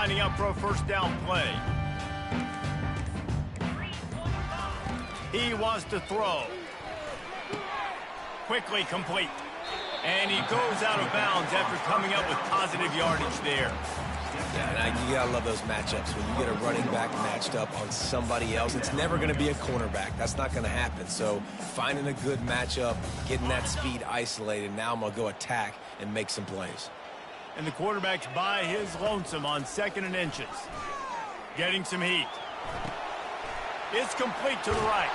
lining up for a first down play. He wants to throw. Quickly complete. And he goes out of bounds after coming up with positive yardage there. Yeah, and you gotta love those matchups. When you get a running back matched up on somebody else, it's never gonna be a cornerback. That's not gonna happen. So finding a good matchup, getting that speed isolated, now I'm gonna go attack and make some plays. And the quarterback's by his lonesome on 2nd and inches. Getting some heat. It's complete to the right.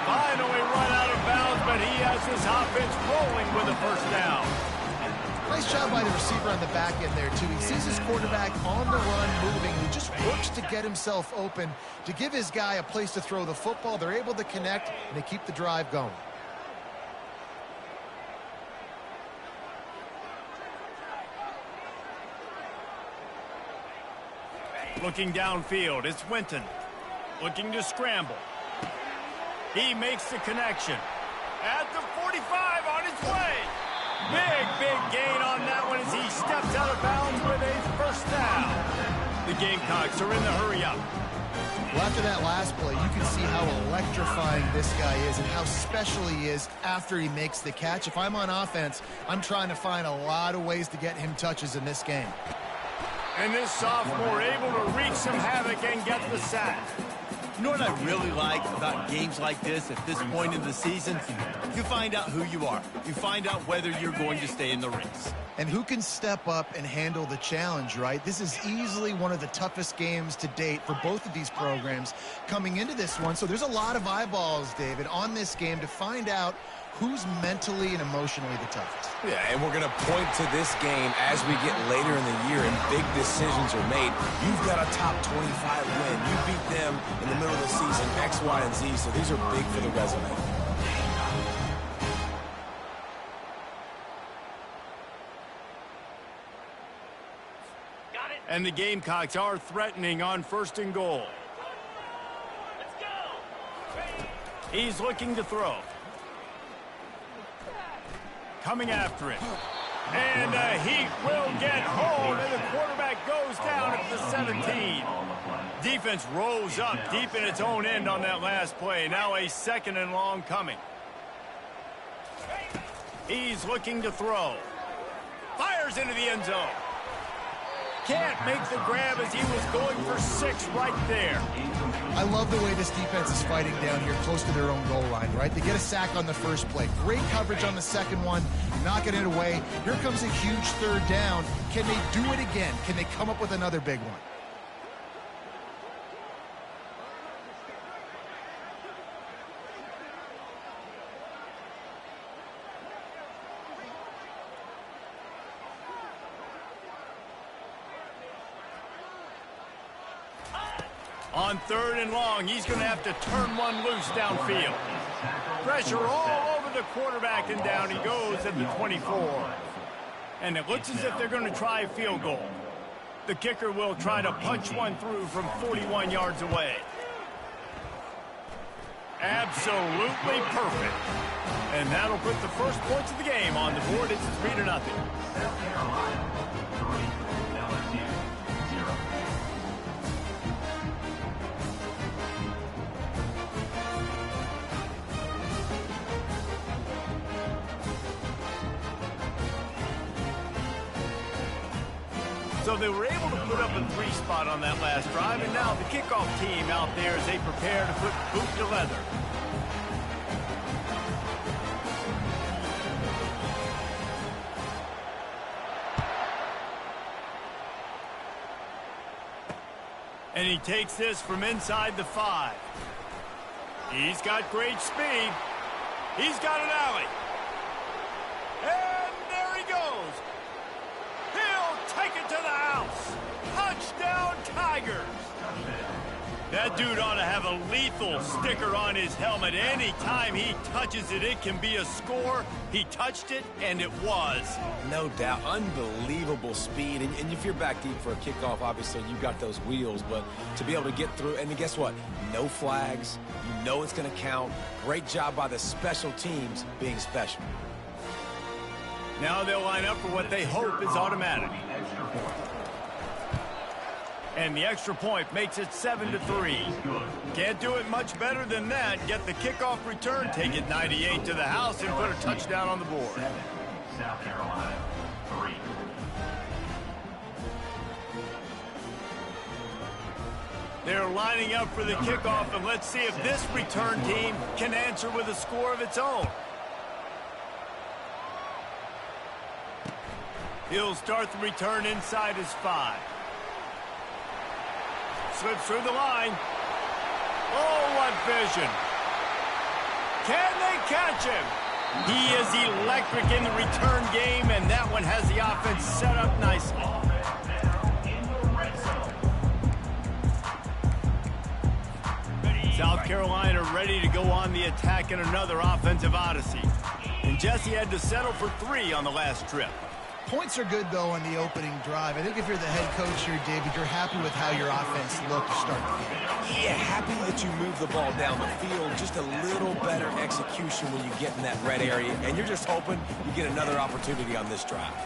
Finally run out of bounds, but he has his offense rolling with a first down. Nice job by the receiver on the back end there, too. He sees his quarterback on the run moving. He just works to get himself open to give his guy a place to throw the football. They're able to connect, and they keep the drive going. Looking downfield, it's Winton. Looking to scramble. He makes the connection. At the 45 on his way. Big gain on that one as he steps out of bounds with a first down. The Gamecocks are in the hurry up. Well, after that last play, you can see how electrifying this guy is and how special he is after he makes the catch. If I'm on offense, I'm trying to find a lot of ways to get him touches in this game. And this sophomore able to wreak some havoc and get the sack. You know what I really like about games like this at this point in the season? You find out who you are. You find out whether you're going to stay in the race. And who can step up and handle the challenge, right? This is easily one of the toughest games to date for both of these programs coming into this one. So there's a lot of eyeballs, David, on this game to find out who's mentally and emotionally the toughest. Yeah, and we're going to point to this game as we get later in the year and big decisions are made. You've got a top 25 win. You beat them in the middle of the season, X, Y, and Z, so these are big for the resume. And the Gamecocks are threatening on 1st and goal. Let's go. He's looking to throw. Coming after it. And he will get hold, and the quarterback goes down at the 17. Defense rose up deep in its own end on that last play. Now a 2nd and long coming. He's looking to throw. Fires into the end zone. Can't make the grab as he was going for 6 right there. I love the way this defense is fighting down here close to their own goal line, right? They get a sack on the first play. Great coverage on the second one, knocking it away. Here comes a huge 3rd down. Can they do it again? Can they come up with another big one? On 3rd and long, he's going to have to turn one loose downfield. Pressure all over the quarterback, and down he goes at the 24. And it looks as if they're going to try a field goal. The kicker will try to punch one through from 41 yards away. Absolutely perfect. And that'll put the first points of the game on the board. It's 3-0. So they were able to put up a 3 spot on that last drive, and now the kickoff team out there as they prepare to put boot to leather. And he takes this from inside the 5. He's got great speed. He's got an alley. And there he goes. He'll take it to the house. Touchdown, Tigers. That dude ought to have a lethal sticker on his helmet. Anytime he touches it, it can be a score. He touched it, and it was. No doubt. Unbelievable speed. And if you're back deep for a kickoff, obviously, you got those wheels. But to be able to get through, and guess what? No flags. You know it's going to count. Great job by the special teams being special. Now they'll line up for what they hope is automatic. And the extra point makes it 7-3. Can't do it much better than that. Get the kickoff return, take it 98 to the house, and put a touchdown on the board. South Carolina, 3. They're lining up for the kickoff, and let's see if this return team can answer with a score of its own. He'll start the return inside his 5. Slips through the line. Oh, what vision. Can they catch him? He is electric in the return game, and that one has the offense set up nicely. South Carolina ready to go on the attack in another offensive odyssey. And Jesse had to settle for 3 on the last trip. Points are good, though, on the opening drive. I think if you're the head coach here, David, you're happy with how your offense looked to start the game. Yeah, happy that you move the ball down the field. Just a little better execution when you get in that red area. And you're just hoping you get another opportunity on this drive.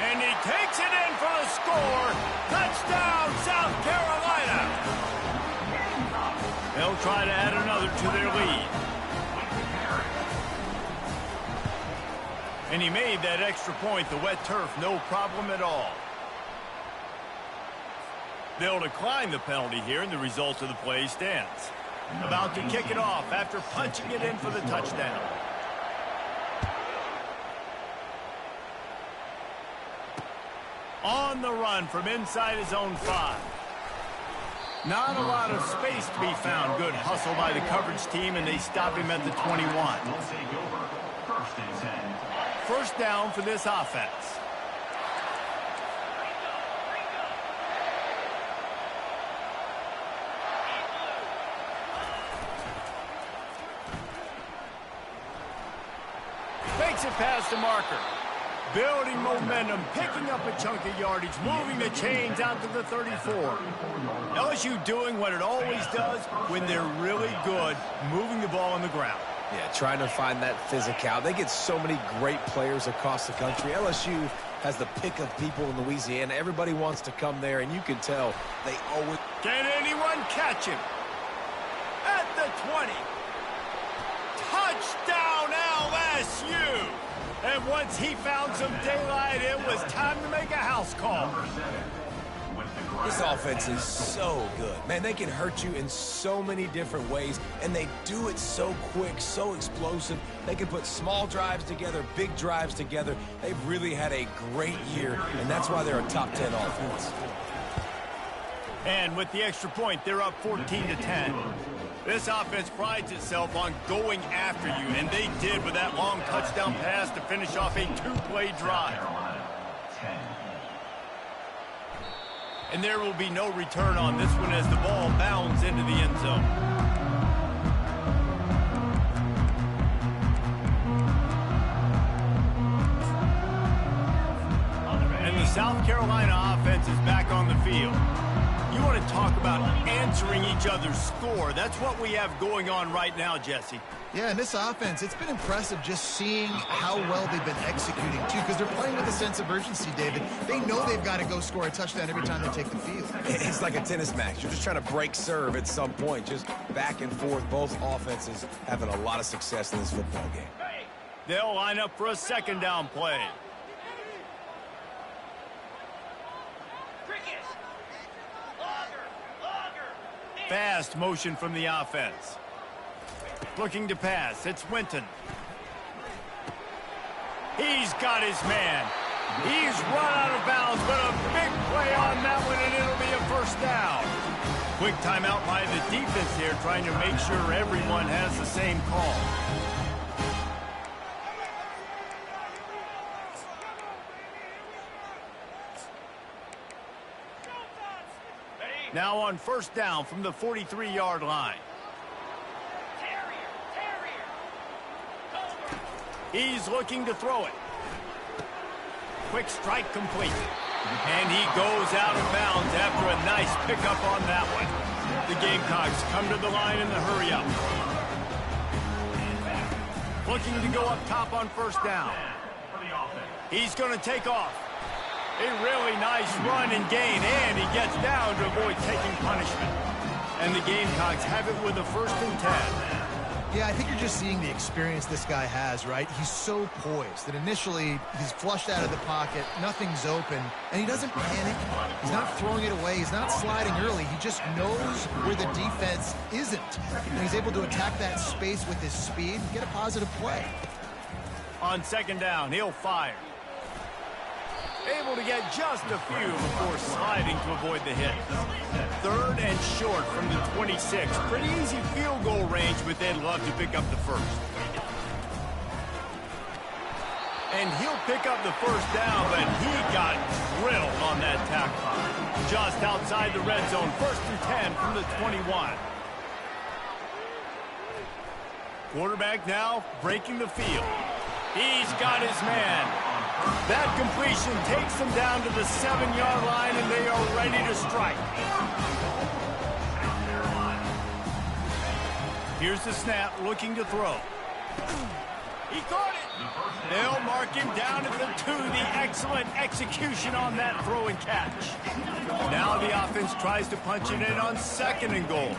And he takes it in for the score. Touchdown, South Carolina. They'll try to add another to their lead. And he made that extra point, the wet turf, no problem at all. They'll decline the penalty here, and the result of the play stands. About to kick it off after punching it in for the touchdown. On the run from inside his own 5. Not a lot of space to be found. Good hustle by the coverage team, and they stop him at the 21. First and 10. First down for this offense. Fakes it past the marker. Building momentum, picking up a chunk of yardage, moving the chains out to the 34. LSU doing what it always does when they're really good, moving the ball on the ground. Yeah, trying to find that physical. They get so many great players across the country. LSU has the pick of people in Louisiana. Everybody wants to come there, and you can tell they always... Can anyone catch him? At the 20. Touchdown, LSU! And once he found some daylight, it was time to make a house call. This offense is so good. Man, they can hurt you in so many different ways, and they do it so quick, so explosive. They can put small drives together, big drives together. They've really had a great year, and that's why they're a top 10 offense. And with the extra point, they're up 14-10. This offense prides itself on going after you, and they did with that long touchdown pass to finish off a 2-play drive. And there will be no return on this one as the ball bounds into the end zone. And the South Carolina offense is back on the field. You want to talk about answering each other's score. That's what we have going on right now, Jesse. Yeah, and this offense, it's been impressive just seeing how well they've been executing, too, because they're playing with a sense of urgency, David. They know they've got to go score a touchdown every time they take the field. It's like a tennis match. You're just trying to break serve at some point, just back and forth. Both offenses having a lot of success in this football game. They'll line up for a second down play. Fast motion from the offense. Looking to pass. It's Winton. He's got his man. He's run out of bounds, but a big play on that one, and it'll be a first down. Quick timeout by the defense here, trying to make sure everyone has the same call. Now on first down from the 43-yard line. He's looking to throw it. Quick strike complete. And he goes out of bounds after a nice pickup on that one. The Gamecocks come to the line in the hurry-up. Looking to go up top on first down. He's going to take off. A really nice run and gain, and he gets down to avoid taking punishment. And the Gamecocks have it with a 1st and 10. Yeah, I think you're just seeing the experience this guy has, right? He's so poised that initially he's flushed out of the pocket, nothing's open, and he doesn't panic. He's not throwing it away. He's not sliding early. He just knows where the defense isn't. And he's able to attack that space with his speed and get a positive play. On 2nd down, he'll fire. Able to get just a few before sliding to avoid the hit. 3rd and short from the 26. Pretty easy field goal range, but they'd love to pick up the 1st. And he'll pick up the 1st down, but he got drilled on that tackle. Just outside the red zone, 1st and 10 from the 21. Quarterback now breaking the field. He's got his man. That completion takes them down to the 7-yard line, and they are ready to strike. Here's the snap, looking to throw. He caught it. They'll mark him down at the 2. The excellent execution on that throw and catch. Now the offense tries to punch it in on 2nd and goal.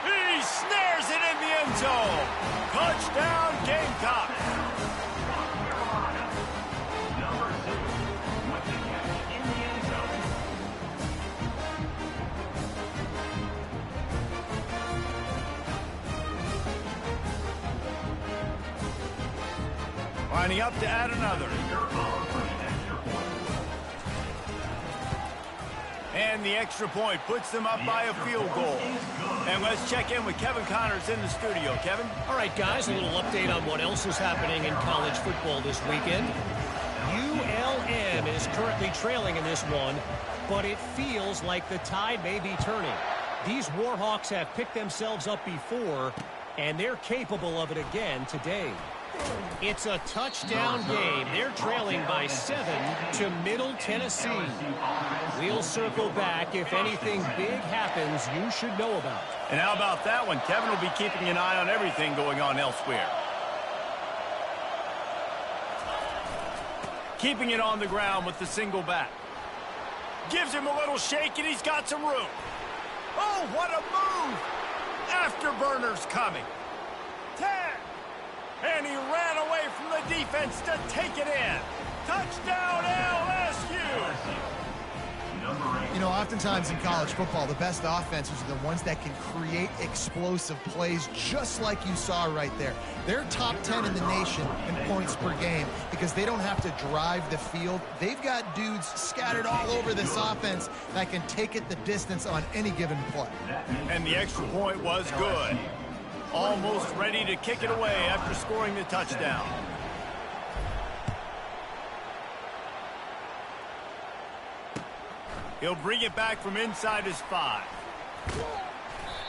He snares it in the end zone. Touchdown, Gamecock. Number 2 with the catch in the end zone. Lining up to add another. And the extra point puts them up by a field goal. And let's check in with Kevin Connors in the studio. Kevin? All right, guys, a little update on what else is happening in college football this weekend. ULM is currently trailing in this one, but it feels like the tide may be turning. These Warhawks have picked themselves up before, and they're capable of it again today. It's a touchdown game. They're trailing by 7 to Middle Tennessee. We'll circle back. If anything big happens, you should know about it. And how about that one? Kevin will be keeping an eye on everything going on elsewhere. Keeping it on the ground with the single back. Gives him a little shake, and he's got some room. Oh, what a move! Afterburners coming. 10. And he ran away from the defense to take it in. Touchdown, LSU! You know, oftentimes in college football, the best offenses are the ones that can create explosive plays just like you saw right there. They're top 10 in the nation in points per game because they don't have to drive the field. They've got dudes scattered all over this offense that can take it the distance on any given play. And the extra point was good. Almost ready to kick it away after scoring the touchdown. He'll bring it back from inside his 5.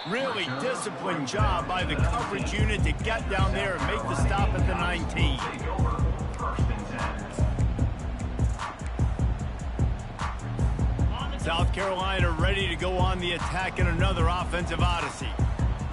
Really disciplined job by the coverage unit to get down there and make the stop at the 19. South Carolina ready to go on the attack in another offensive odyssey.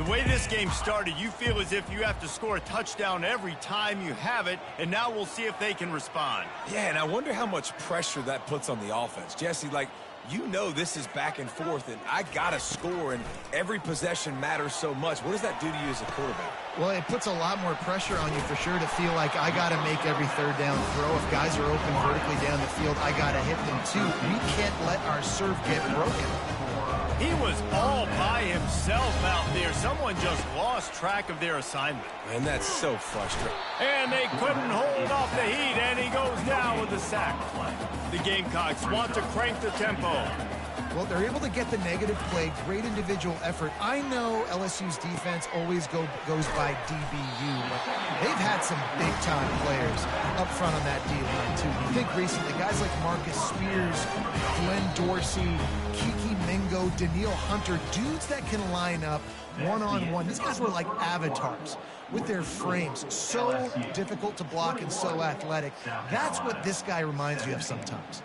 The way this game started, you feel as if you have to score a touchdown every time you have it, and now we'll see if they can respond. Yeah, and I wonder how much pressure that puts on the offense. Jesse, like, you know this is back and forth, and I got to score, and every possession matters so much. What does that do to you as a quarterback? Well, it puts a lot more pressure on you for sure to feel like I got to make every 3rd down throw. If guys are open vertically down the field, I got to hit them too. We can't let our serve get broken. He was all by himself out there. Someone just lost track of their assignment. And that's so frustrating. And they couldn't hold off the heat, and he goes down with a sack. The Gamecocks want to crank the tempo. Well, they're able to get the negative play, great individual effort. I know LSU's defense always goes by DBU, but they've had some big-time players up front on that D-line, too. You think recently, guys like Marcus Spears, Glenn Dorsey, Kiki Mingo, Daniil Hunter, dudes that can line up one-on-one. These guys were like avatars with their frames. So difficult to block and so athletic. That's what this guy reminds you of sometimes.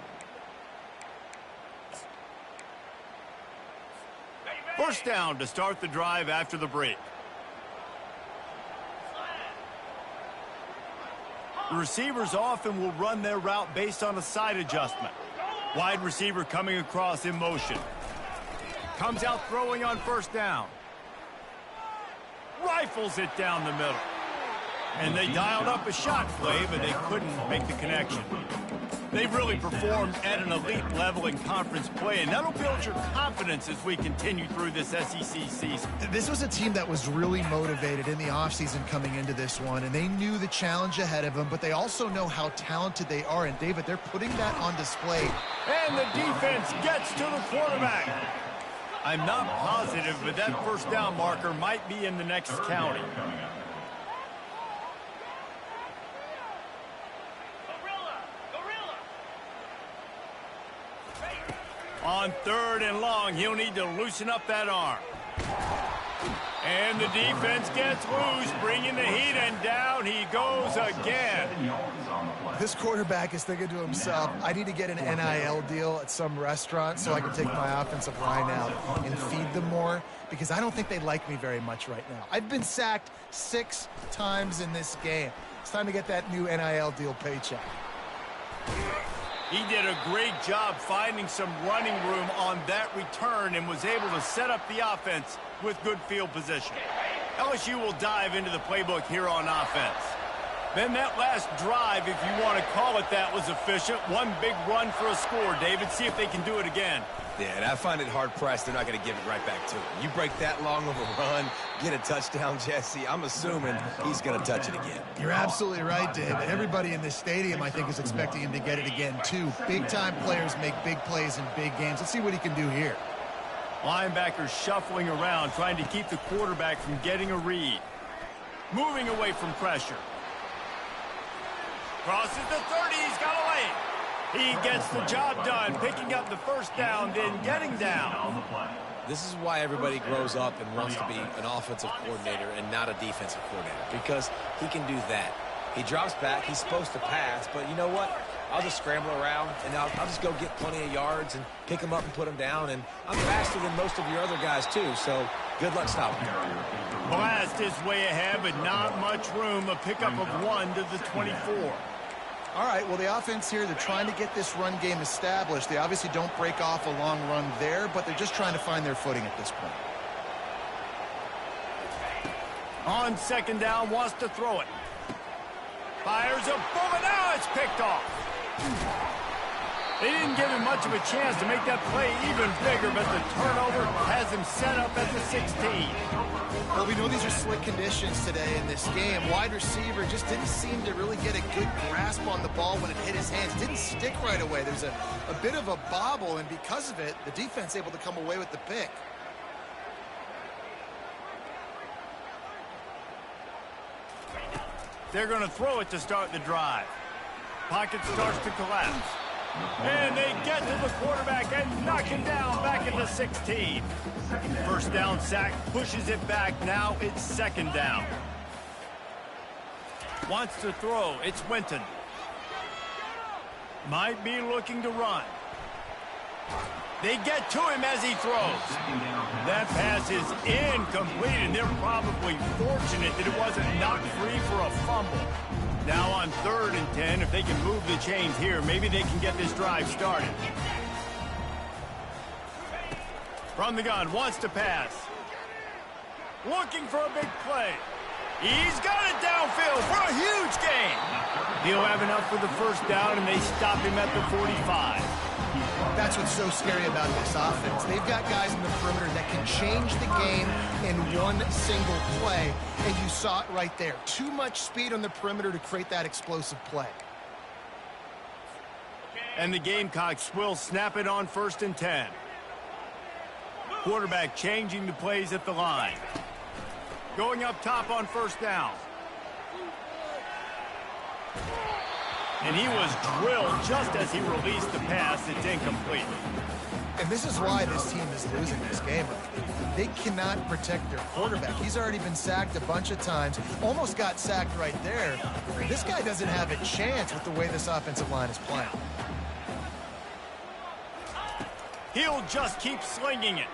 First down to start the drive after the break. The receivers often will run their route based on a side adjustment. Wide receiver coming across in motion. Comes out throwing on first down. Rifles it down the middle. And they dialed up a shot play, but they couldn't make the connection. They've really performed at an elite level in conference play, and that'll build your confidence as we continue through this SEC season. This was a team that was really motivated in the offseason coming into this one, and they knew the challenge ahead of them, but they also know how talented they are. And, David, they're putting that on display. And the defense gets to the quarterback. I'm not positive, but that first down marker might be in the next county. On 3rd and long, he'll need to loosen up that arm. And the defense gets loose, bringing the heat, and down he goes again. This quarterback is thinking to himself, I need to get an NIL deal at some restaurant so I can take my offensive line out and feed them more, because I don't think they like me very much right now. I've been sacked 6 times in this game. It's time to get that new NIL deal paycheck. He did a great job finding some running room on that return and was able to set up the offense with good field position. LSU will dive into the playbook here on offense. Then that last drive, if you want to call it that, was efficient. One big run for a score. David, see if they can do it again. Yeah, and I find it hard-pressed they're not going to give it right back to him. You break that long of a run, get a touchdown, Jesse, I'm assuming he's going to touch it again. You're absolutely right, David. Everybody in this stadium, I think, is expecting him to get it again, too. Big-time players make big plays in big games. Let's see what he can do here. Linebackers shuffling around, trying to keep the quarterback from getting a read. Moving away from pressure. Crosses the 30, he's got a lane. He gets the job done, picking up the first down, then getting down. This is why everybody grows up and wants to be an offensive coordinator and not a defensive coordinator, because he can do that. He drops back, he's supposed to pass, but you know what? I'll just scramble around, and I'll just go get plenty of yards and pick them up and put them down, and I'm faster than most of your other guys, too, so good luck stopping him. Blast is way ahead, but not much room. A pickup of 1 to the 24. All right, well, the offense here, they're trying to get this run game established. They obviously don't break off a long run there, but they're just trying to find their footing at this point. On 2nd down, wants to throw it. Fires a bullet, now it's picked off. They didn't give him much of a chance to make that play even bigger, but the turnover has him set up at the 16. Well, we know these are slick conditions today in this game. Wide receiver just didn't seem to really get a good grasp on the ball when it hit his hands. Didn't stick right away. There's a bit of a bobble, and because of it, the defense able to come away with the pick. They're going to throw it to start the drive. Pocket starts to collapse. And they get to the quarterback and knock him down back at the 16. First down sack, pushes it back. Now it's 2nd down. Wants to throw. It's Winton. Might be looking to run. They get to him as he throws. That pass is incomplete, and they're probably fortunate that it wasn't knocked free for a fumble. Now on 3rd and 10, if they can move the chains here, maybe they can get this drive started. From the gun, wants to pass. Looking for a big play. He's got it downfield for a huge gain. He'll have enough for the first down, and they stop him at the 45. That's what's so scary about this offense. They've got guys in the perimeter that can change the game in one single play, and you saw it right there. Too much speed on the perimeter to create that explosive play. And the Gamecocks will snap it on 1st and 10. Quarterback changing the plays at the line. Going up top on 1st down. And he was drilled just as he released the pass. It's incomplete. And this is why this team is losing this game. They cannot protect their quarterback. He's already been sacked a bunch of times. Almost got sacked right there. This guy doesn't have a chance with the way this offensive line is playing. He'll just keep slinging it.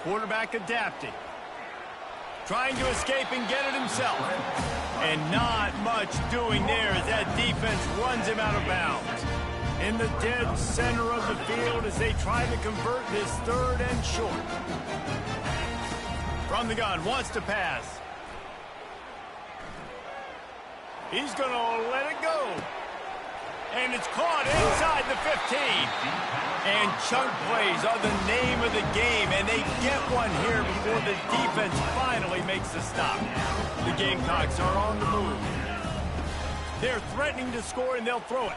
Quarterback adapting. Trying to escape and get it himself. And not much doing there as that defense runs him out of bounds. In the dead center of the field as they try to convert this 3rd and short. From the gun, wants to pass. He's going to let it go. And it's caught inside the 15. And chunk plays are the name of the game, and they get one here before the defense finally makes the stop. The Gamecocks are on the move. They're threatening to score, and they'll throw it.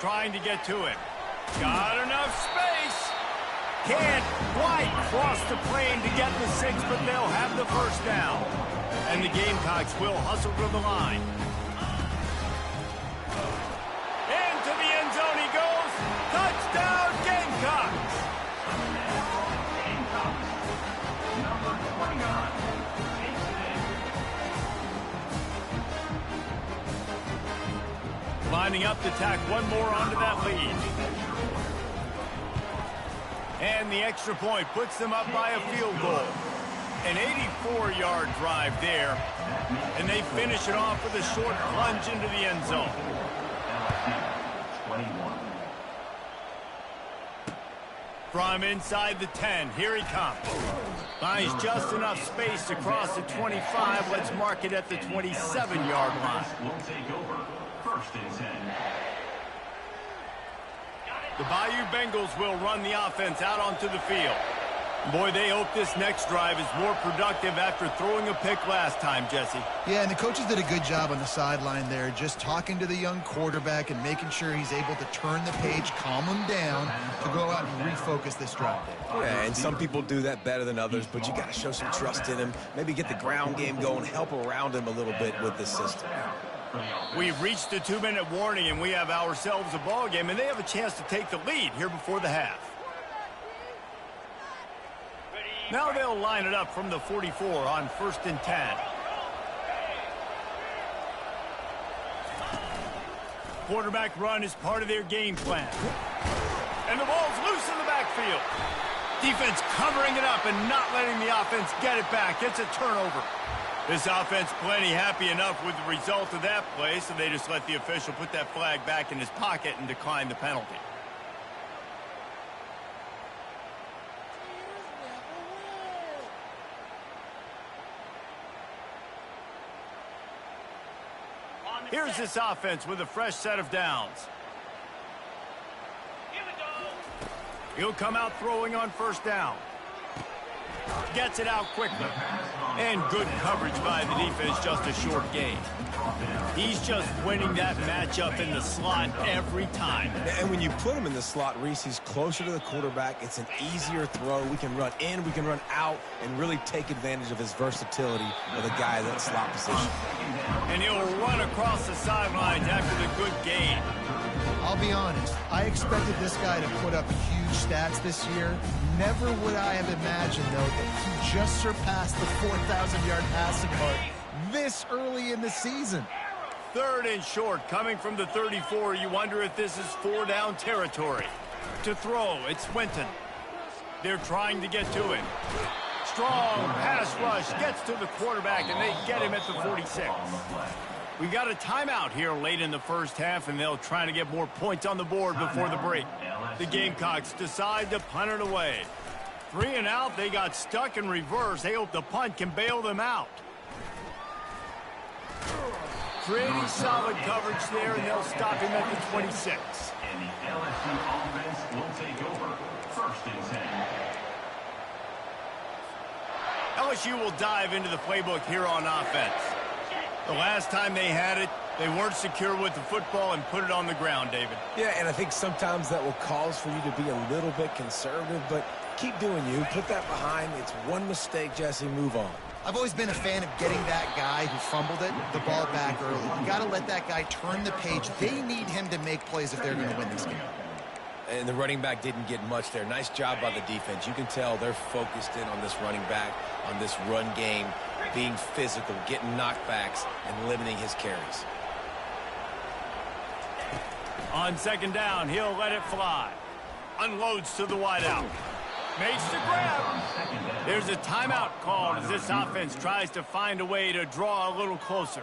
Trying to get to him. Got enough space. Can't quite cross the plane to get the 6, but they'll have the first down. And the Gamecocks will hustle to the line. Into the end zone he goes. Touchdown, Gamecocks! Number 29. Lining up to tack one more onto that lead. And the extra point puts them up by a field goal. An 84-yard drive there. And they finish it off with a short plunge into the end zone. 21. From inside the 10, here he comes. Finds just enough space to cross the 25. Let's mark it at the 27-yard line. Will take over. 1st and 10. The Bayou Bengals will run the offense out onto the field. Boy, they hope this next drive is more productive after throwing a pick last time, Jesse. Yeah, and the coaches did a good job on the sideline there, just talking to the young quarterback and making sure he's able to turn the page, calm him down, to go out and refocus this drive. Yeah, and some people do that better than others, but you got to show some trust in him. Maybe get the ground game going, help around him a little bit with this system. We've reached the 2-minute warning, and we have ourselves a ball game, and they have a chance to take the lead here before the half. Now they'll line it up from the 44 on 1st and 10. Quarterback run is part of their game plan. And the ball's loose in the backfield. Defense covering it up and not letting the offense get it back. It's a turnover. This offense plenty happy enough with the result of that play, so they just let the official put that flag back in his pocket and decline the penalty. Here's this offense with a fresh set of downs. He'll come out throwing on 1st down. Gets it out quickly. And good coverage by the defense, just a short gain. He's just winning that matchup in the slot every time. And when you put him in the slot, Reese, he's closer to the quarterback. It's an easier throw. We can run in, we can run out, and really take advantage of his versatility with a guy in that slot position. And he'll run across the sidelines after the good gain. I'll be honest, I expected this guy to put up huge stats this year. Never would I have imagined, though, that he just surpassed the 4,000-yard passing mark this early in the season. 3rd and short, coming from the 34. You wonder if this is 4-down territory. To throw, it's Winton. They're trying to get to him. Strong pass rush gets to the quarterback, and they get him at the 46. We got a timeout here late in the first half, and they'll try to get more points on the board before the break. The Gamecocks decide to punt it away. 3 and out, they got stuck in reverse. They hope the punt can bail them out. Pretty solid coverage there, and they'll stop him at the 26. And the LSU offense will take over. 1st and 10. LSU will dive into the playbook here on offense. The last time they had it, they weren't secure with the football and put it on the ground, David. Yeah, and I think sometimes that will cause for you to be a little bit conservative, but keep doing you. Put that behind. It's one mistake, Jesse. Move on. I've always been a fan of getting that guy who fumbled it, the ball back early. You got to let that guy turn the page. They need him to make plays if they're going to win this game. And the running back didn't get much there. Nice job by the defense. You can tell they're focused in on this running back, on this run game, being physical, getting knockbacks, and limiting his carries. On 2nd down, he'll let it fly. Unloads to the wideout. Makes the grab. There's a timeout called as this offense tries to find a way to draw a little closer.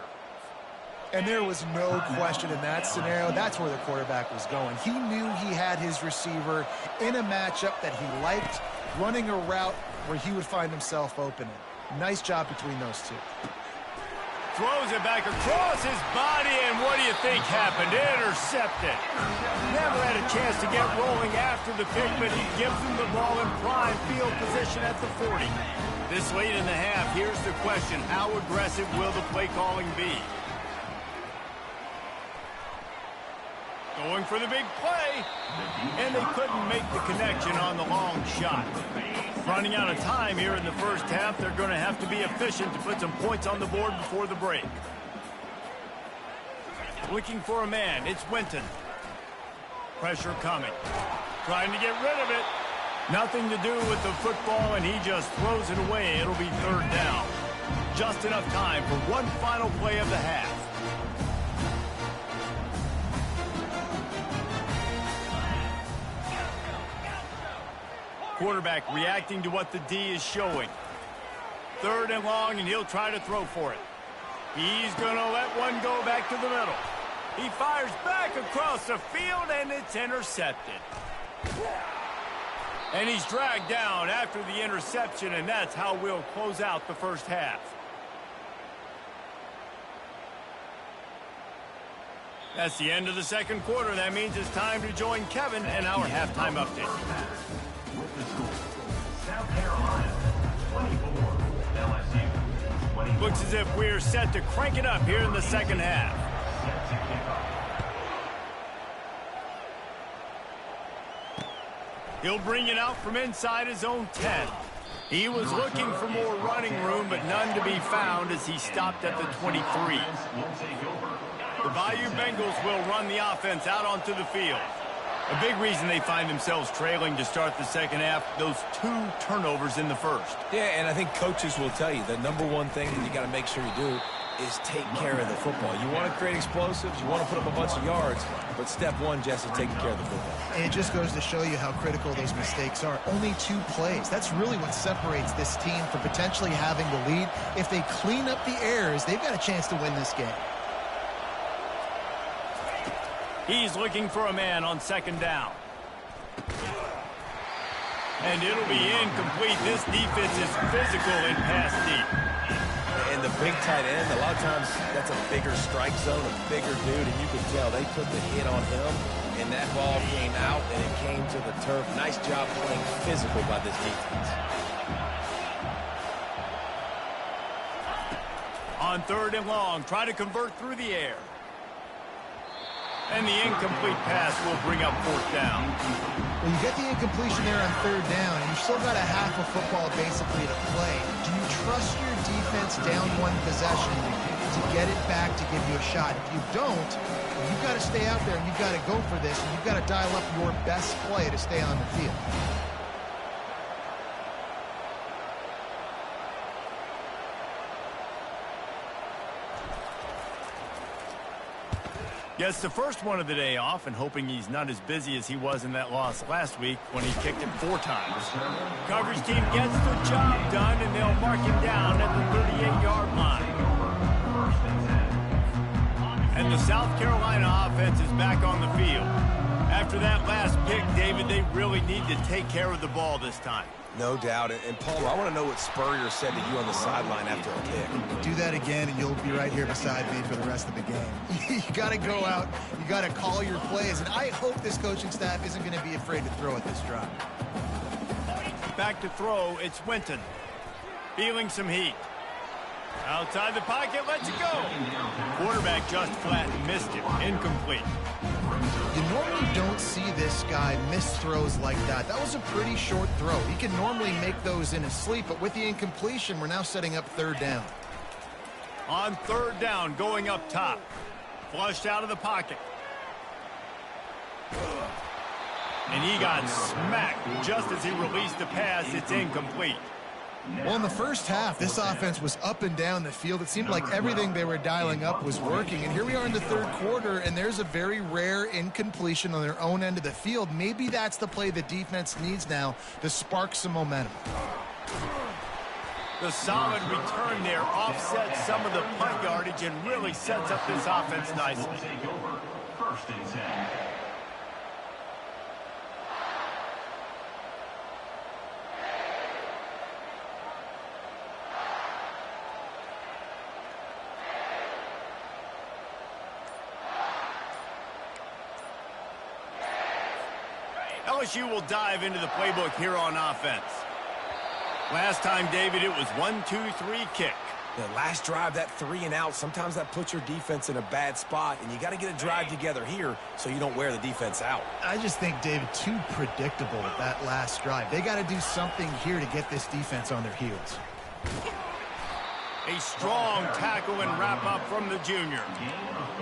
And there was no question in that scenario. That's where the quarterback was going. He knew he had his receiver in a matchup that he liked, running a route where he would find himself open. Nice job between those two. Throws it back across his body, and what do you think happened? Intercepted. Never had a chance to get rolling after the pick, but he gives him the ball in prime field position at the 40. This late in the half, here's the question. How aggressive will the play calling be? Going for the big play, and they couldn't make the connection on the long shot. Running out of time here in the first half, they're going to have to be efficient to put some points on the board before the break. Looking for a man, it's Winton. Pressure coming. Trying to get rid of it. Nothing to do with the football, and he just throws it away. It'll be third down. Just enough time for one final play of the half. Quarterback reacting to what the D is showing. Third and long, and he'll try to throw for it. He's going to let one go back to the middle. He fires back across the field, and it's intercepted. And he's dragged down after the interception, and that's how we'll close out the first half. That's the end of the second quarter. That means it's time to join Kevin and our halftime update. With the score, South Carolina 24, LSU 21. Looks as if we're set to crank it up here in the second half. Set to kick off. He'll bring it out from inside his own 10. He was looking for more running room, but none to be found as he stopped at the 23. The Bayou Bengals will run the offense out onto the field. A big reason they find themselves trailing to start the second half, those 2 turnovers in the first. Yeah, and I think coaches will tell you the number one thing that you got to make sure you do is take care of the football. You want to create explosives, you want to put up a bunch of yards, but step one, Jess, is taking care of the football. And it just goes to show you how critical those mistakes are. Only 2 plays. That's really what separates this team from potentially having the lead. If they clean up the errors, they've got a chance to win this game. He's looking for a man on second down. And it'll be incomplete. This defense is physical in pass deep. And the big tight end, a lot of times that's a bigger strike zone, a bigger dude, and you can tell they took the hit on him, and that ball came out, and it came to the turf. Nice job playing physical by this defense. On third and long, try to convert through the air. And the incomplete pass will bring up fourth down. Well, you get the incompletion there on third down, and you've still got a half of football basically to play. Do you trust your defense down 1 possession to get it back to give you a shot? If you don't, you've got to stay out there and you've got to go for this, and you've got to dial up your best play to stay on the field. Gets the first one of the day off and hoping he's not as busy as he was in that loss last week when he kicked it 4 times. Coverage team gets the job done, and they'll mark him down at the 38-yard line. And the South Carolina offense is back on the field. After that last pick, David, they really need to take care of the ball this time. No doubt. And Palmer, I want to know what Spurrier said to you on the sideline after a kick. Do that again, and you'll be right here beside me for the rest of the game. You got to go out. You got to call your plays, and I hope this coaching staff isn't going to be afraid to throw at this drive. Back to throw, it's Winton. Feeling some heat. Outside the pocket, lets it go. Quarterback just flat missed it. Incomplete. You normally don't see this guy miss throws like that. That was a pretty short throw. He can normally make those in his sleep, but with the incompletion, we're now setting up third down. On third down, going up top. Flushed out of the pocket. And he got smacked just as he released the pass. It's incomplete. Well, in the first half, this offense was up and down the field. It seemed like everything they were dialing up was working. And here we are in the third quarter, and there's a very rare incompletion on their own end of the field. Maybe that's the play the defense needs now to spark some momentum. The solid return there offsets some of the punt yardage and really sets up this offense nicely. First and 10. LSU will dive into the playbook here on offense. Last time, David, it was 1-2-3 kick. The last drive, that 3 and out, sometimes that puts your defense in a bad spot, and you got to get a drive together here so you don't wear the defense out. I just think, David, too predictable with that last drive. They got to do something here to get this defense on their heels. A strong tackle and wrap up from the junior.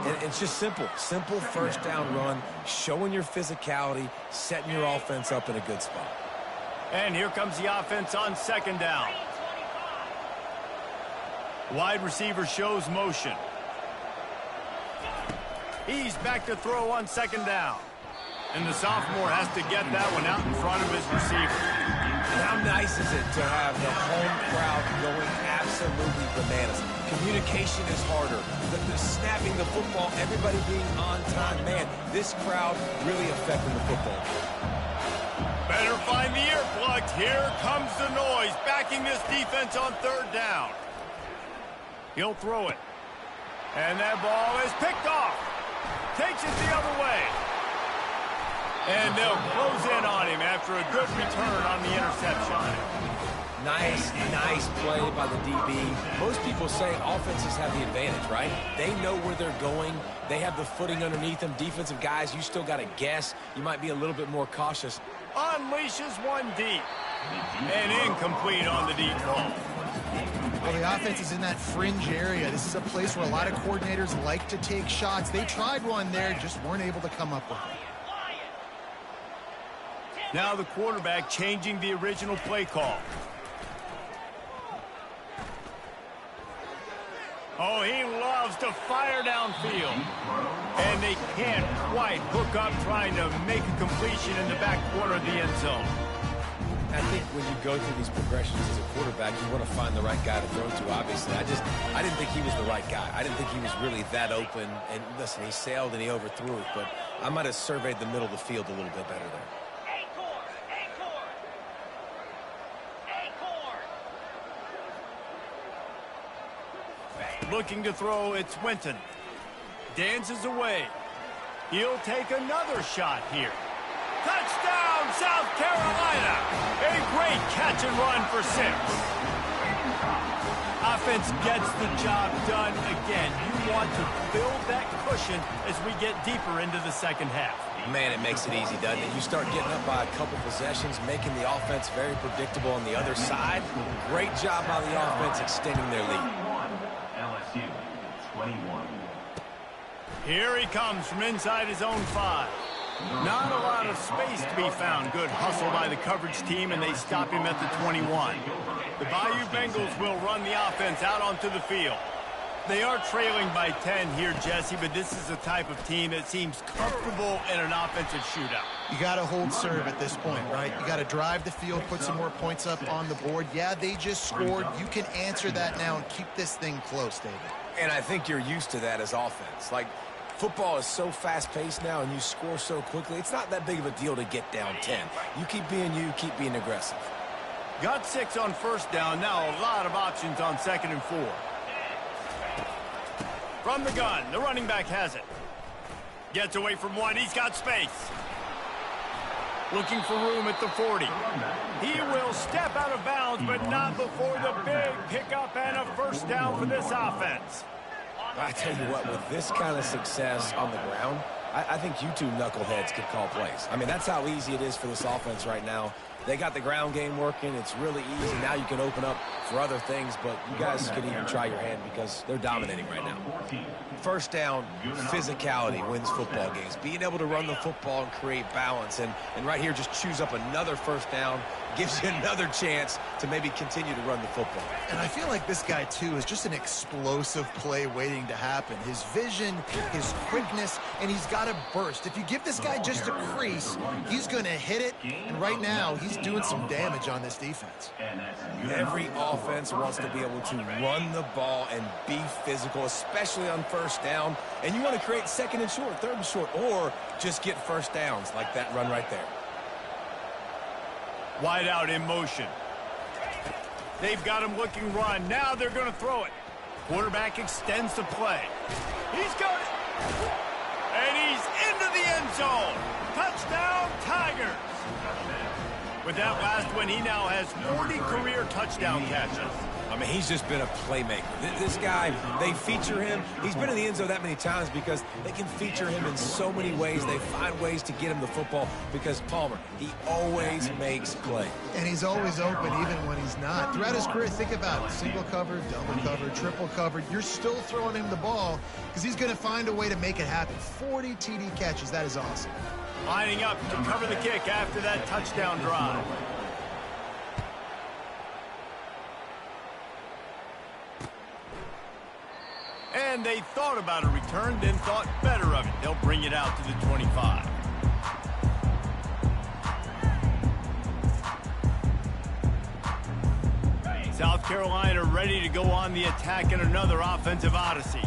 And it's just simple first down run, showing your physicality, setting your offense up in a good spot. And here comes the offense on second down. Wide receiver shows motion. He's back to throw on second down. And the sophomore has to get that one out in front of his receiver. And how nice is it to have the home crowd going absolutely bananas? Communication is harder. The snapping the football, everybody being on time. Man, this crowd really affecting the football game. Better find the earplugs. Here comes the noise, backing this defense on third down. He'll throw it. And that ball is picked off. Takes it the other way. And they'll close in on him after a good return on the interception. Nice play by the DB. Most people say offenses have the advantage, right? They know where they're going. They have the footing underneath them. Defensive guys, you still got to guess. You might be a little bit more cautious. Unleashes one deep. And incomplete on the deep ball. Well, the offense is in that fringe area. This is a place where a lot of coordinators like to take shots. They tried one there, just weren't able to come up with it. Now the quarterback changing the original play call. Oh, he loves to fire downfield. And they can't quite hook up trying to make a completion in the back corner of the end zone. I think when you go through these progressions as a quarterback, you want to find the right guy to throw to, obviously. I didn't think he was the right guy. I didn't think he was really that open. And listen, he sailed and he overthrew it, but I might have surveyed the middle of the field a little bit better there. Looking to throw, it's Winton. Dances away. He'll take another shot here. Touchdown, South Carolina! A great catch and run for 6. Offense gets the job done again. You want to build that cushion as we get deeper into the second half. Man, it makes it easy, doesn't it? You start getting up by a couple possessions, making the offense very predictable on the other side. Great job by the offense extending their lead. LSU 21. Here he comes from inside his own 5. Not a lot of space to be found. Good hustle by the coverage team, and they stop him at the 21. The Bayou Bengals will run the offense out onto the field. They are trailing by 10 here, Jesse, but this is the type of team that seems comfortable in an offensive shootout. You got to hold serve at this point, right? You got to drive the field, put some more points up on the board. Yeah, they just scored. You can answer that now and keep this thing close, David. And I think you're used to that as offense. Like, football is so fast-paced now and you score so quickly, it's not that big of a deal to get down 10. You keep being aggressive. Got 6 on first down. Now a lot of options on 2nd and 4. From the gun, the running back has it. Gets away from one. He's got space. Looking for room at the 40. He will step out of bounds, but not before the big pickup and a first down for this offense. I tell you what, with this kind of success on the ground, I think you two knuckleheads could call plays. I mean, that's how easy it is for this offense right now They got the ground game working. It's really easy. Now you can open up for other things, but you guys can even try your hand because they're dominating right now. First down, physicality wins football games. Being able to run the football and create balance. And right here, just choose up another first down, gives you another chance to maybe continue to run the football. And I feel like this guy, too, is just an explosive play waiting to happen. His vision, his quickness, and he's got a burst. If you give this guy just a crease, he's going to hit it. And right now, he's doing some damage on this defense. Every offense wants to be able to run the ball and be physical, especially on first down. And you want to create second and short, third and short, or just get first downs like that run right there. Wide out in motion. They've got him looking run. Now they're going to throw it. Quarterback extends the play. He's got it. And he's into the end zone. Touchdown, Tigers. With that last one, he now has 40 career touchdown catches. I mean, he's just been a playmaker. This guy, they feature him. He's been in the end zone that many times because they can feature him in so many ways. They find ways to get him the football because Palmer, he always makes play. And he's always open even when he's not. Throughout his career, think about it. Single covered, double covered, triple covered. You're still throwing him the ball because he's going to find a way to make it happen. 40 TD catches. That is awesome. Lining up to cover the kick after that touchdown drive. And they thought about a return, then thought better of it. They'll bring it out to the 25. South Carolina ready to go on the attack in another offensive odyssey.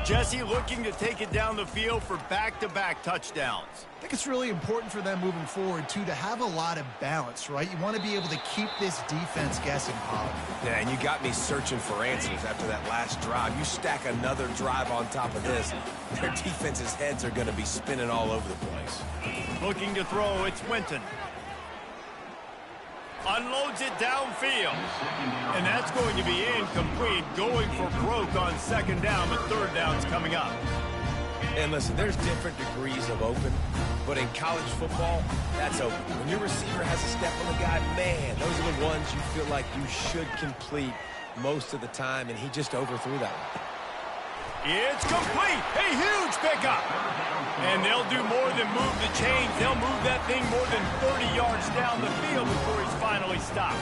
Jesse looking to take it down the field for back-to-back touchdowns. I think it's really important for them moving forward, too, to have a lot of balance, right? You want to be able to keep this defense guessing, Paul. Yeah, and you got me searching for answers after that last drive. You stack another drive on top of this, their defense's heads are going to be spinning all over the place. Looking to throw, it's Winton. Unloads it downfield. And that's going to be incomplete, going for broke on second down, but third down's coming up. And listen, there's different degrees of open, but in college football, that's open. When your receiver has a step on the guy, man, those are the ones you feel like you should complete most of the time, and he just overthrew that one. It's complete. A huge pickup. And they'll do more than move the chains. They'll move that thing more than 30 yards down the field before he's finally stopped.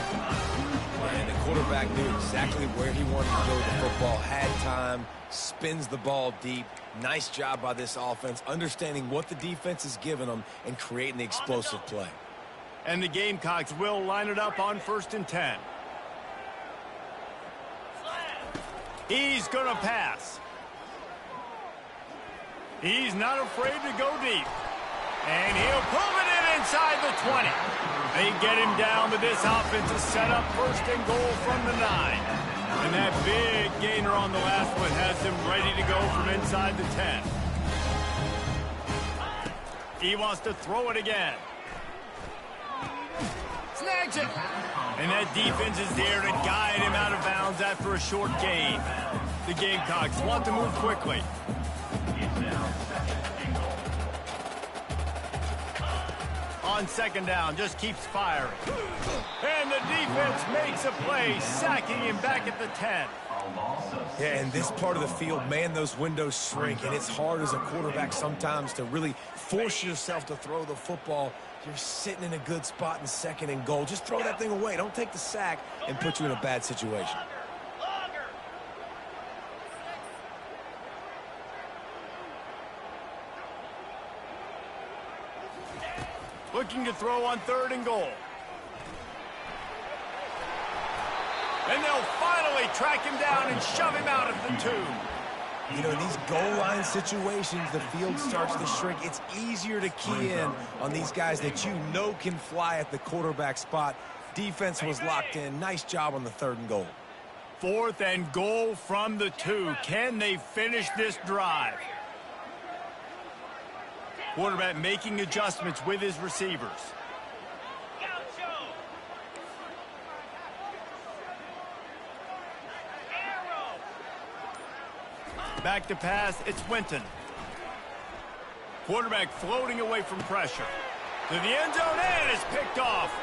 And the quarterback knew exactly where he wanted to go with the football, had time, spins the ball deep. Nice job by this offense, understanding what the defense is giving them and creating the explosive play. And the Gamecocks will line it up on 1st and 10. He's going to pass. He's not afraid to go deep. And he'll pull it in inside the 20. They get him down, but this offense is set up 1st and goal from the 9. And that big gainer on the last one has him ready to go from inside the 10. He wants to throw it again. Snags it. And that defense is there to guide him out of bounds after a short gain. The Gamecocks want to move quickly. On second down, just keeps firing. And the defense makes a play, sacking him back at the 10. Yeah, and this part of the field, man, those windows shrink, and it's hard as a quarterback sometimes to really force yourself to throw the football. You're sitting in a good spot in 2nd and goal. Just throw that thing away. Don't take the sack and put you in a bad situation. Looking to throw on 3rd and goal. And they'll finally track him down and shove him out at the 2. You know, in these goal line situations, the field starts to shrink. It's easier to key in on these guys that you know can fly at the quarterback spot. Defense was locked in. Nice job on the 3rd and goal. 4th and goal from the 2. Can they finish this drive? Quarterback making adjustments with his receivers. Back to pass, it's Winton. Quarterback floating away from pressure. To the end zone, and it's picked off.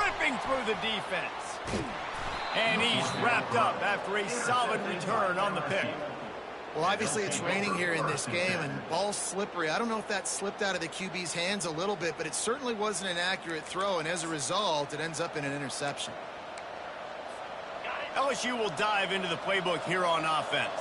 ripping through the defense. And he's wrapped up after a solid return on the pick. Well, obviously it's raining here in this game, and ball's slippery. I don't know if that slipped out of the QB's hands a little bit, but it certainly wasn't an accurate throw, and as a result, it ends up in an interception. LSU will dive into the playbook here on offense.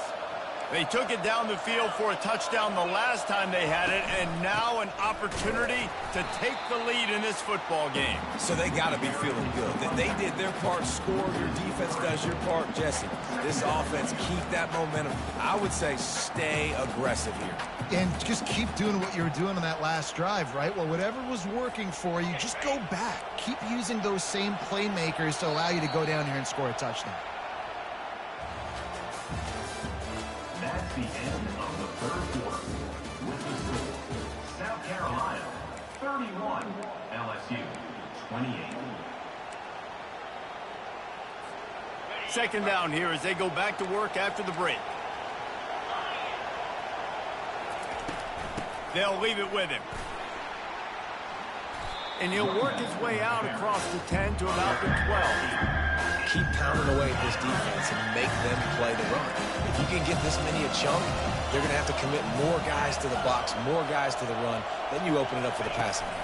They took it down the field for a touchdown the last time they had it, and now an opportunity to take the lead in this football game. So they got to be feeling good. That they did their part, score, your defense does your part, Jesse. This offense, keep that momentum. I would say stay aggressive here. And just keep doing what you were doing on that last drive, right? Well, whatever was working for you, just go back. Keep using those same playmakers to allow you to go down here and score a touchdown. That's the end of the third quarter. With the score, South Carolina 31, LSU 28. Second down here as they go back to work after the break. They'll leave it with him. And he'll work his way out across the 10 to about the 12. Keep pounding away at this defense and make them play the run. If you can get this many a chunk, they're going to have to commit more guys to the box, more guys to the run. Then you open it up for the passing game.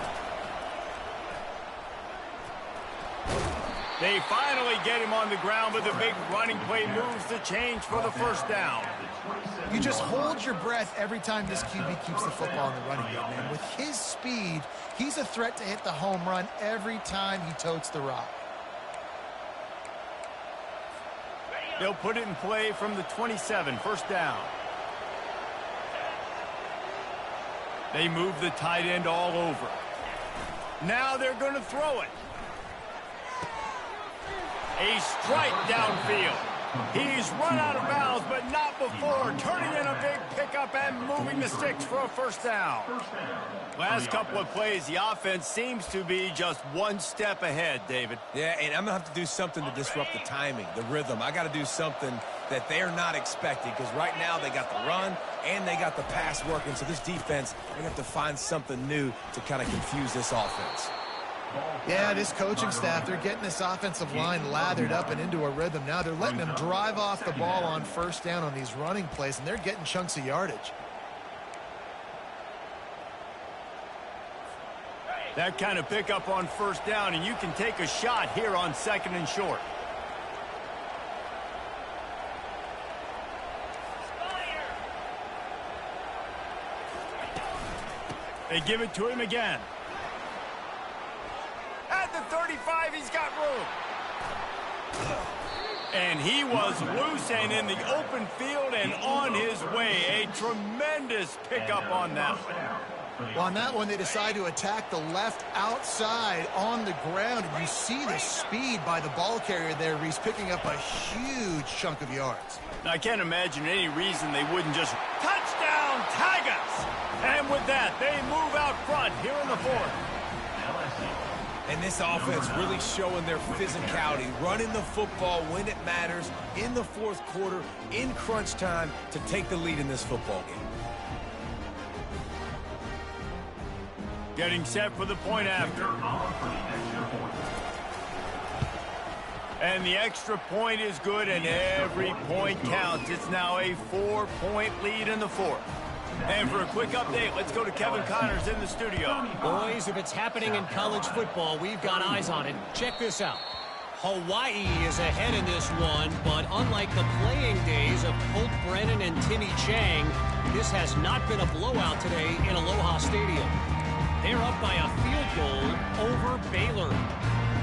They finally get him on the ground, but the big running play moves the change for the first down. You just hold your breath every time this QB keeps the football in the running game, man. With his speed, he's a threat to hit the home run every time he totes the rock. They'll put it in play from the 27, first down. They move the tight end all over. Now they're going to throw it. A strike downfield. He's run out of bounds, but not before turning in a big pickup and moving the sticks for a first down. Last couple of plays, the offense seems to be just one step ahead, David. Yeah, and I'm going to have to do something to disrupt the timing, the rhythm. I got to do something that they're not expecting, because right now they got the run and they got the pass working. So this defense, they're going to have to find something new to kind of confuse this offense. Yeah, this coaching staff, they're getting this offensive line lathered up and into a rhythm. Now they're letting them drive off the ball on first down on these running plays, and they're getting chunks of yardage. That kind of pickup on first down, and you can take a shot here on second and short. They give it to him again. At the 35, he's got room. And he was loose and in the open field and on his way. A tremendous pickup on that one. Well, on that one, they decide to attack the left outside on the ground. And you see the speed by the ball carrier there. He's picking up a huge chunk of yards. Now, I can't imagine any reason they wouldn't just touchdown Tigers. And with that, they move out front here in the fourth. And this offense really showing their physicality, running the football when it matters, in the fourth quarter, in crunch time, to take the lead in this football game. Getting set for the point after. And the extra point is good, and every point counts. It's now a 4-point lead in the fourth. And for a quick update, let's go to Kevin Connors in the studio. Boys, if it's happening in college football, we've got eyes on it. Check this out. Hawaii is ahead in this one, but unlike the playing days of Colt Brennan and Timmy Chang, this has not been a blowout today in Aloha Stadium. They're up by a field goal over Baylor.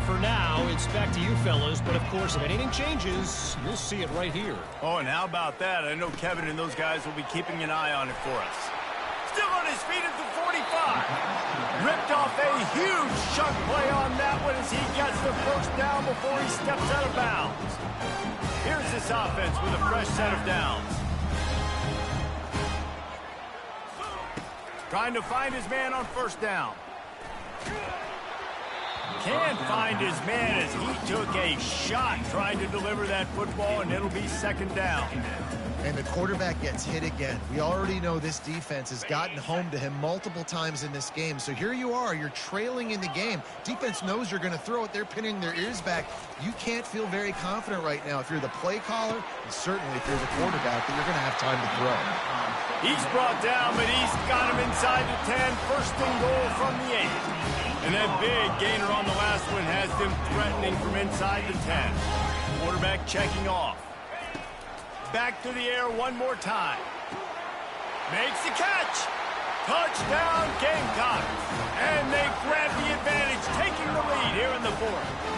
For now, it's back to you fellas, but of course, if anything changes, you'll see it right here. Oh, and how about that? I know Kevin and those guys will be keeping an eye on it for us. Still on his feet at the 45. Ripped off a huge chunk play on that one as he gets the first down before he steps out of bounds. Here's this offense with a fresh set of downs. Trying to find his man on first down. Can't find his man as he took a shot trying to deliver that football, and it'll be second down. And the quarterback gets hit again. We already know this defense has gotten home to him multiple times in this game. So here you are, you're trailing in the game. Defense knows you're going to throw it. They're pinning their ears back. You can't feel very confident right now if you're the play caller, and certainly if you're the quarterback, that you're going to have time to throw. He's brought down, but he's got him inside the 10. First and goal from the 8. And that big gainer on the last one has them threatening from inside the 10. Quarterback checking off. Back to the air one more time. Makes the catch. Touchdown Gamecocks. And they grab the advantage, taking the lead here in the 4th.